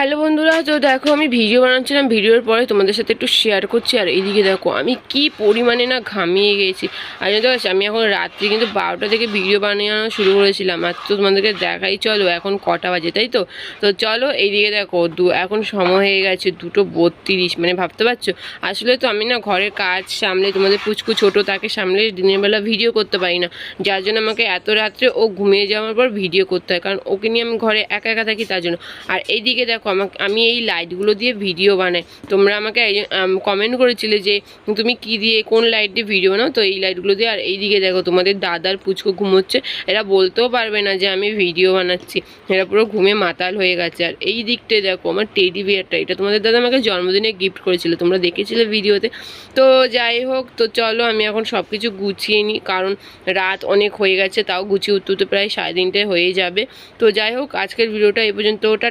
Hello বন্ধুরা, তো দেখো আমি ভিডিও বানাচ্ছিলাম, ভিডিওর পরে তোমাদের সাথে একটু শেয়ার করছি। আর এইদিকে দেখো আমি কি পরিমাণে না ঘামিয়ে গেছি। আর জানো তো আমি এখন রাত্রি কিন্তু 12টা থেকে ভিডিও বানানো শুরু করেছিলাম। আর তো তোমাদেরকে দেখাই, চলো এখন কটা বাজে, তাই তো তো চলো এইদিকে দেখো এখন সময় হয়ে গেছে 2:32। মানে ভাবতে পারছো, আসলে তো আমি না ঘরের কাজ সামলে, তোমাদের পুচকু ছোটো তাকে সামলে দিনের বেলা ভিডিও করতে পারি না, যার জন্য আমাকে এত রাত্রে ও ঘুমিয়ে যাওয়ার পর ভিডিও করতে হয়, কারণ ওকে নিয়ে আমি ঘরে একা একা থাকি তার জন্য। আর এইদিকে দেখো আমি এই লাইটগুলো দিয়ে ভিডিও বানাই। তোমরা আমাকে কমেন্ট করেছিলে যে তুমি কি দিয়ে, কোন লাইট দিয়ে ভিডিও বানাও, তো এই লাইটগুলো দিয়ে। আর এইদিকে দেখো তোমাদের দাদার পুচকো ঘুমোচ্ছে, এরা বলতেও পারবে না যে আমি ভিডিও বানাচ্ছি, এরা পুরো ঘুমে মাতাল হয়ে গেছে। আর এই দিকটায় দেখো আমার টেডি বিয়ারটা, এটা তোমাদের দাদা আমাকে জন্মদিনে গিফট করেছিল, তোমরা দেখেছিলে ভিডিওতে। তো যাই হোক, তো চলো আমি এখন সব কিছু গুছিয়ে নিই, কারণ রাত অনেক হয়ে গেছে, তাও গুছিয়ে উঠতে প্রায় 3:30 হয়ে যাবে। তো যাই হোক, আজকের ভিডিওটা এই পর্যন্ত। ওটা